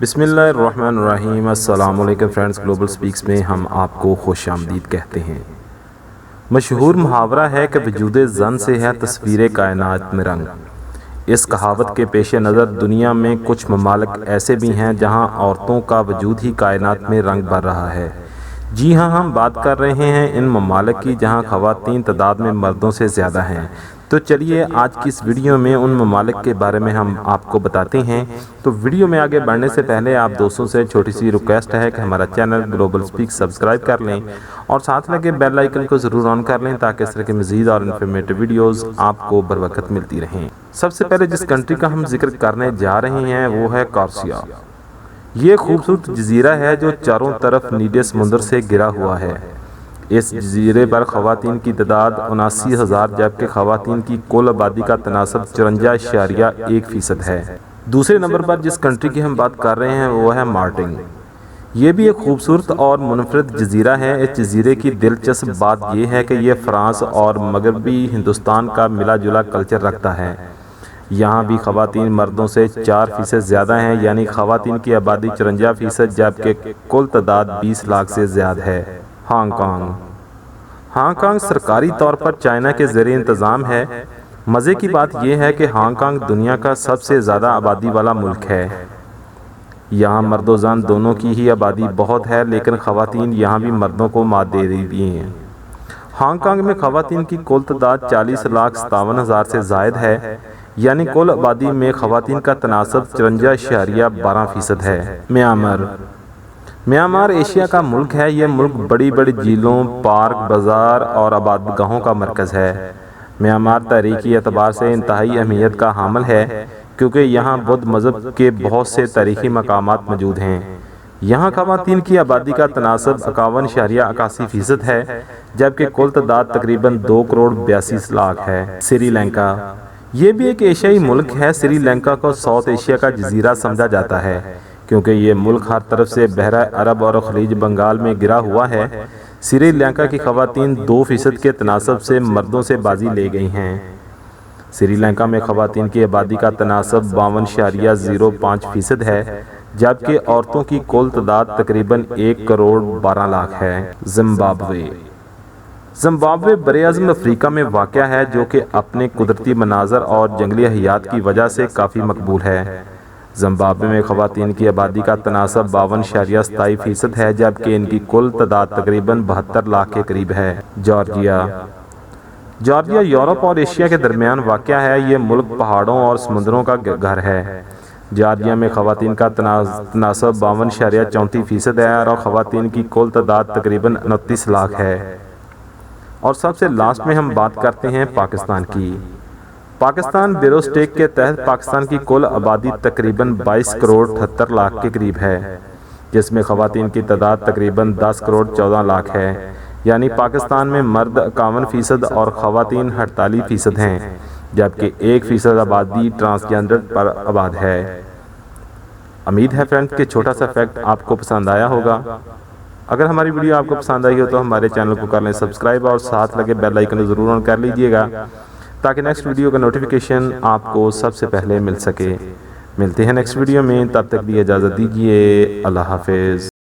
بسم اللہ الرحمن الرحیم۔ السلام علیکم فرینڈز، گلوبل سپیکس میں ہم آپ کو خوش آمدید کہتے ہیں۔ مشہور محاورہ ہے کہ وجود زن سے ہے تصویر کائنات میں رنگ۔ اس کہاوت کے پیش نظر دنیا میں کچھ ممالک ایسے بھی ہیں جہاں عورتوں کا وجود ہی کائنات میں رنگ بھر رہا ہے۔ جی ہاں، ہم بات کر رہے ہیں ان ممالک کی جہاں خواتین تعداد میں مردوں سے زیادہ ہیں۔ تو چلیے آج کی اس ویڈیو میں ان ممالک کے بارے میں ہم آپ کو بتاتے ہیں۔ تو ویڈیو میں آگے بڑھنے سے پہلے آپ دوستوں سے چھوٹی سی ریکویسٹ ہے کہ ہمارا چینل گلوبل سپیک سبسکرائب کر لیں اور ساتھ لگے بیل آئیکن کو ضرور آن کر لیں تاکہ اس طرح کے مزید اور انفارمیٹو ویڈیوز آپ کو بر وقت ملتی رہیں۔ سب سے پہلے جس کنٹری کا ہم ذکر کرنے جا رہے ہیں وہ ہے کورسیا۔ یہ خوبصورت جزیرہ ہے جو چاروں طرف نیلے سمندر سے گھرا ہوا ہے۔ اس جزیرے پر خواتین کی تعداد 79,000 جبکہ خواتین کی کل آبادی کا تناسب 54.1% ہے۔ دوسرے نمبر پر جس کنٹری کی ہم بات کر رہے ہیں وہ ہے مالٹا۔ یہ بھی ایک خوبصورت اور منفرد جزیرہ ہے۔ اس جزیرے کی دلچسپ بات یہ ہے کہ یہ فرانس اور مغربی ہندوستان کا ملا جلا کلچر رکھتا ہے۔ یہاں بھی خواتین مردوں سے 4% زیادہ ہیں، یعنی خواتین کی آبادی 54% جبکہ کل تعداد 20 لاکھ سے زیادہ ہے۔ Hong Kong. ہانگ کانگ سرکاری طور پر چائنا کے زیر انتظام ہے۔ مزے کی بات یہ ہے کہ ہانگ کانگ دنیا کا سب سے زیادہ آبادی والا ملک ہے۔ یہاں مرد و زن دونوں کی ہی آبادی بہت ہے، لیکن خواتین یہاں بھی مردوں کو مات دے رہی ہیں۔ ہانگ کانگ میں خواتین کی کل تعداد 40,57,000 سے زائد ہے، یعنی کل آبادی میں خواتین کا تناسب 54.12% ہے۔ میانمار ایشیا کا ملک ہے۔ یہ ملک بڑی بڑی جھیلوں، پارک، بازار اور عبادتگاہوں کا مرکز ہے۔ میانمار تاریخی اعتبار سے انتہائی اہمیت کا حامل ہے کیونکہ یہاں بدھ مذہب کے بہت سے تاریخی مقامات موجود ہیں۔ یہاں خواتین کی آبادی کا تناسب 51.81% ہے جبکہ کل تعداد تقریباً 2.82 ہے۔ سری لنکا۔ یہ بھی ایک ایشیائی ملک ہے۔ سری لنکا کو ساؤتھ ایشیا کا جزیرہ سمجھا جاتا ہے کیونکہ یہ ملک ہر طرف سے بحیرہ عرب اور خلیج بنگال میں گھرا ہوا ہے۔ سری لنکا کی خواتین 2% کے تناسب سے مردوں سے بازی لے گئی ہیں۔ سری لنکا میں خواتین کی آبادی کا تناسب 52.05% ہے جبکہ عورتوں کی کل تعداد تقریباً 1.12 ہے۔ زمبابوے براعظم افریقہ میں واقع ہے جو کہ اپنے قدرتی مناظر اور جنگلی حیات کی وجہ سے کافی مقبول ہے۔ زمبابوے میں خواتین کی آبادی کا تناسب 52.27% ہے جبکہ ان کی کل تعداد تقریباً 72 لاکھ کے قریب ہے۔ جارجیا یورپ اور ایشیا کے درمیان واقع ہے۔ یہ ملک پہاڑوں اور سمندروں کا گھر ہے۔ جارجیا میں خواتین کا تناسب 52.34% ہے اور خواتین کی کل تعداد تقریباً 29 لاکھ ہے۔ اور سب سے لاسٹ میں ہم بات کرتے ہیں پاکستان کی۔ پاکستان بیروسٹیک کے تحت پاکستان کی کل آبادی تقریباً 22.78 کے قریب ہے جس میں خواتین کی تعداد تقریباً 10.14 ہے، یعنی پاکستان میں مرد 51% اور خواتین 48% ہیں جبکہ 1% آبادی ٹرانسجنڈر پر آباد ہے۔ امید ہے فرینڈ کہ چھوٹا سا فیکٹ آپ کو پسند آیا ہوگا۔ اگر ہماری ویڈیو آپ کو پسند آئی ہو تو ہمارے چینل کو کر لیں سبسکرائب اور ساتھ لگے بیل آئیکن ضرور آن کر لیجئے گا تاکہ نیکسٹ ویڈیو کا نوٹیفیکیشن آپ کو سب سے پہلے مل سکے۔ ملتے ہیں نیکسٹ ویڈیو میں، تب تک بھی اجازت دیجیے۔ اللہ حافظ۔